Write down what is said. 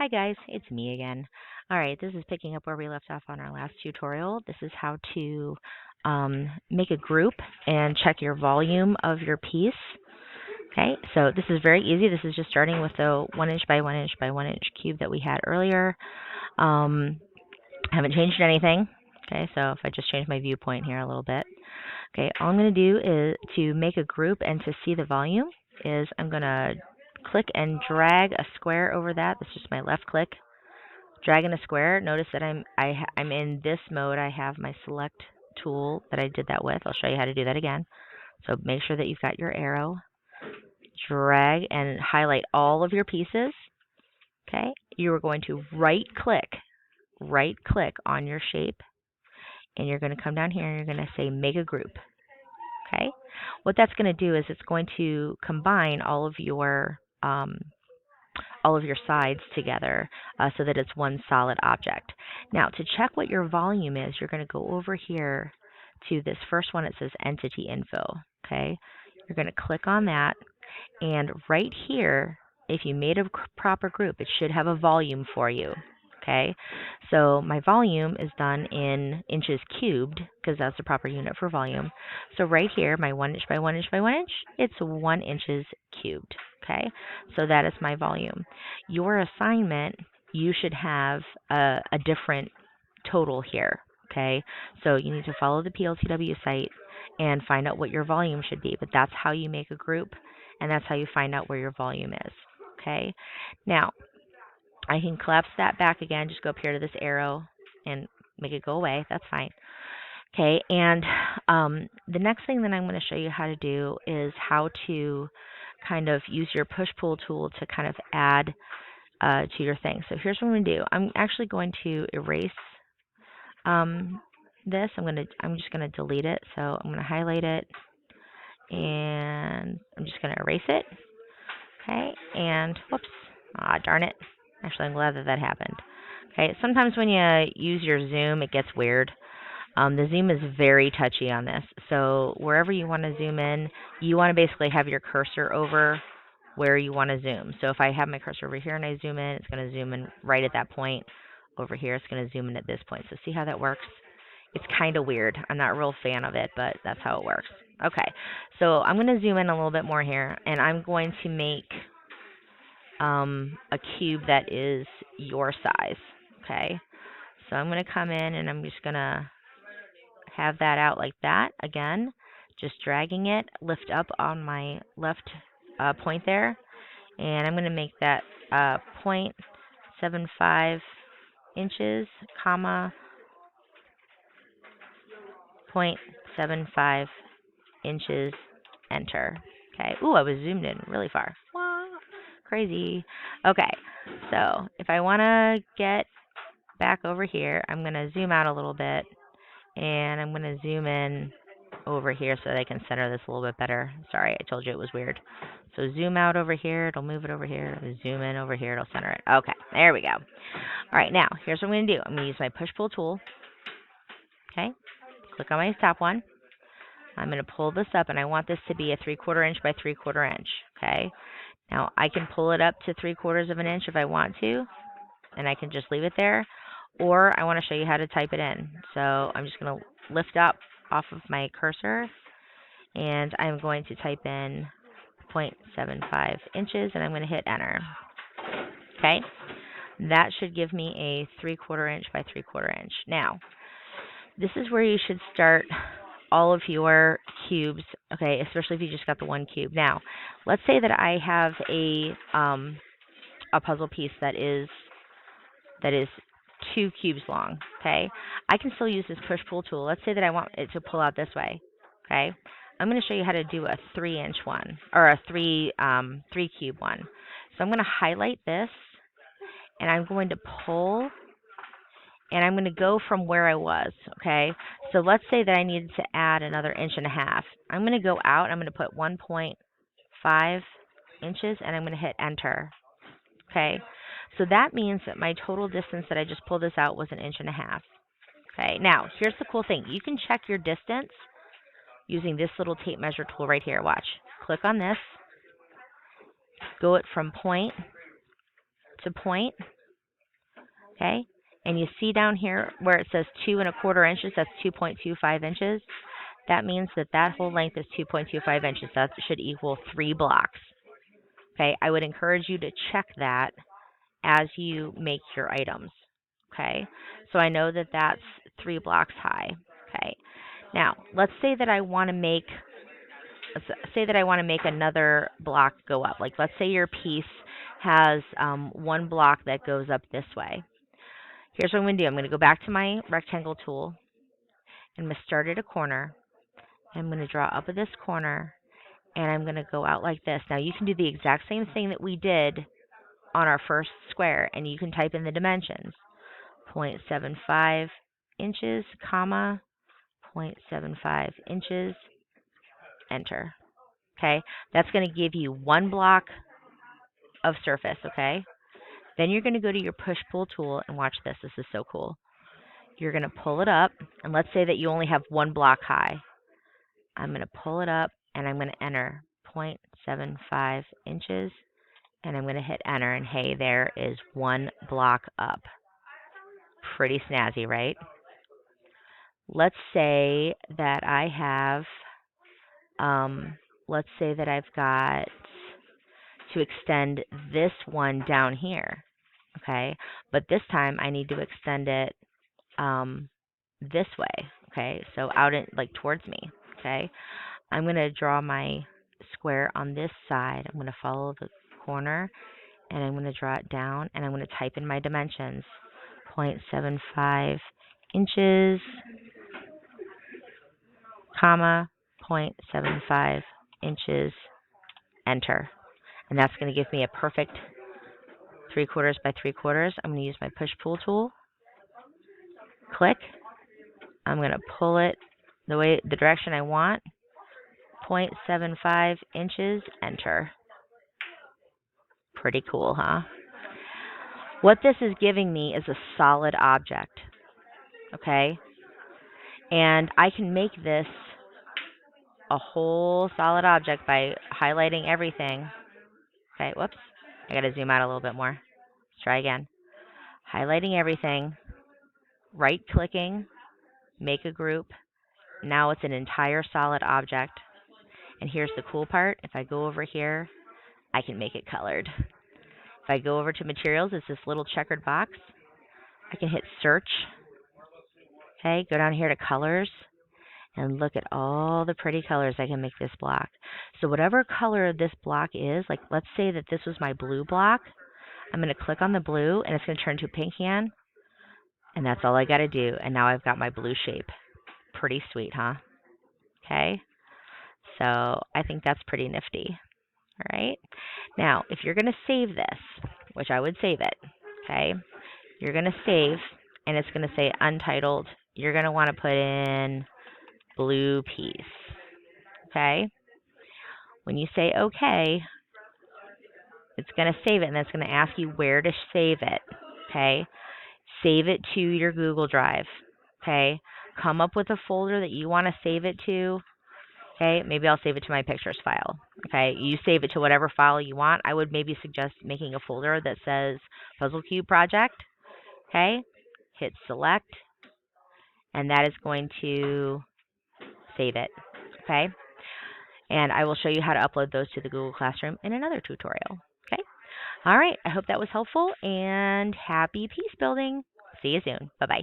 Hi guys, it's me again. Alright, this is picking up where we left off on our last tutorial. This is how to make a group and check your volume of your piece. Okay, so this is very easy. This is just starting with the 1" by 1" by 1" cube that we had earlier. Haven't changed anything. Okay, so if I just change my viewpoint here a little bit. Okay, all I'm going to do is to make a group and to see the volume is I'm going to click and drag a square over that. That's just my left click. Dragging a square. Notice that I'm in this mode. I have my select tool that I did that with. I'll show you how to do that again. So make sure that you've got your arrow. Drag and highlight all of your pieces. Okay, you are going to right click on your shape, and you're going to come down here and you're going to say make a group. Okay, what that's going to do is it's going to combine all of your sides together so that it's one solid object. Now, to check what your volume is, you're going to go over here to this first one. It says Entity Info. Okay, you're going to click on that, and right here, if you made a proper group, it should have a volume for you. Okay, so my volume is done in inches cubed because that's the proper unit for volume. So right here, my 1" by 1" by 1", it's 1 inches cubed. Okay, so that is my volume. Your assignment, you should have a different total here. Okay, so you need to follow the PLTW site and find out what your volume should be. But that's how you make a group, and that's how you find out where your volume is. Okay, now I can collapse that back again. Just go up here to this arrow and make it go away. That's fine. Okay, and the next thing that I'm going to show you how to do is how to kind of use your push-pull tool to kind of add to your thing. So here's what I'm going to do. I'm actually going to erase this. I'm just going to delete it. So I'm going to highlight it, and I'm just going to erase it. Okay, and whoops, darn it. Actually, I'm glad that that happened. Okay, sometimes when you use your zoom, it gets weird. The zoom is very touchy on this. So wherever you want to zoom in, you want to basically have your cursor over where you want to zoom. So if I have my cursor over here and I zoom in, it's going to zoom in right at that point. Over here, it's going to zoom in at this point. So see how that works? It's kind of weird. I'm not a real fan of it, but that's how it works. Okay, so I'm going to zoom in a little bit more here, and I'm going to make a cube that is your size. Okay, so I'm going to come in and I'm just going to have that out like that. Again, just dragging it, lift up on my left point there, and I'm going to make that 0.75 inches, comma 0.75 inches, enter. Okay. Ooh, I was zoomed in really far. Wow, crazy. Okay, so if I want to get back over here, I'm going to zoom out a little bit, and I'm going to zoom in over here so that I can center this a little bit better. Sorry, I told you it was weird. So zoom out over here, it'll move it over here. Zoom in over here, it'll center it. Okay, there we go. All right, now here's what I'm going to do. I'm going to use my push-pull tool. Okay, click on my top one. I'm going to pull this up, and I want this to be a 3/4 inch by 3/4 inch. Okay, now I can pull it up to 3/4 of an inch if I want to, and I can just leave it there, or I want to show you how to type it in. So I'm just going to lift up off of my cursor, and I'm going to type in 0.75 inches, and I'm going to hit enter. Okay, that should give me a 3/4 inch by 3/4 inch. Now, this is where you should start all of your cubes, okay, especially if you just got the one cube. Now, let's say that I have a puzzle piece that is 2 cubes long, okay? I can still use this push-pull tool. Let's say that I want it to pull out this way, okay? I'm going to show you how to do a 3-inch one, or a 3 cube one. So I'm going to highlight this, and I'm going to pull, and I'm going to go from where I was, okay? So let's say that I needed to add another 1.5 inches. I'm going to go out, I'm going to put 1.5 inches, and I'm going to hit enter, okay? So that means that my total distance that I just pulled this out was 1.5 inches. Okay, now here's the cool thing. You can check your distance using this little tape measure tool right here. Watch. Click on this, go it from point to point, Okay? And you see down here where it says 2¼ inches, that's 2.25 inches. That means that that whole length is 2.25 inches. That should equal 3 blocks. Okay? I would encourage you to check that as you make your items. Okay? So I know that that's 3 blocks high. Okay? Now, let's say that I want to make another block go up. Like, let's say your piece has one block that goes up this way. Here's what I'm going to do. I'm going to go back to my rectangle tool. I'm going to start at a corner. I'm going to draw up at this corner, and I'm going to go out like this. Now, you can do the exact same thing that we did on our first square, and you can type in the dimensions. 0.75 inches, comma, 0.75 inches, enter. Okay, that's going to give you 1 block of surface, okay? Then you're going to go to your push-pull tool and watch this. This is so cool. You're going to pull it up, and let's say that you only have 1 block high. I'm going to pull it up, and I'm going to enter 0.75 inches, and I'm going to hit enter, and hey, there is 1 block up. Pretty snazzy, right? Let's say that I have, let's say that I've got to extend this one down here, okay? But this time I need to extend it this way, okay? So out in, like towards me, okay? I'm going to draw my square on this side. I'm going to follow the corner, and I'm going to draw it down, and I'm going to type in my dimensions. 0.75 inches, comma, 0.75 inches, enter. And that's going to give me a perfect 3/4 by 3/4. I'm going to use my push-pull tool. Click. I'm going to pull it the direction I want. 0.75 inches, enter. Pretty cool, huh? What this is giving me is a solid object, okay? And I can make this a whole solid object by highlighting everything. Okay, whoops. I got to zoom out a little bit more. Let's try again. Highlighting everything, right-clicking, make a group. Now it's an entire solid object. And here's the cool part. If I go over here, I can make it colored. If I go over to materials, it's this little checkered box. I can hit search. Okay, go down here to colors. And look at all the pretty colors I can make this block. So whatever color this block is, like let's say that this was my blue block, I'm going to click on the blue, and it's going to turn to a pink hand. And that's all I got to do. And now I've got my blue shape. Pretty sweet, huh? Okay. So I think that's pretty nifty. All right. Now, if you're going to save this, which I would save it, okay, you're going to save, and it's going to say untitled. You're going to want to put in blue piece. Okay. When you say OK, it's going to save it, and it's going to ask you where to save it. Okay. Save it to your Google Drive. Okay. Come up with a folder that you want to save it to. Okay. Maybe I'll save it to my pictures file. Okay. You save it to whatever file you want. I would maybe suggest making a folder that says Puzzle Cube Project. Okay. Hit select, and that is going to save it. Okay. And I will show you how to upload those to the Google Classroom in another tutorial. Okay. All right. I hope that was helpful, and happy piece building. See you soon. Bye-bye.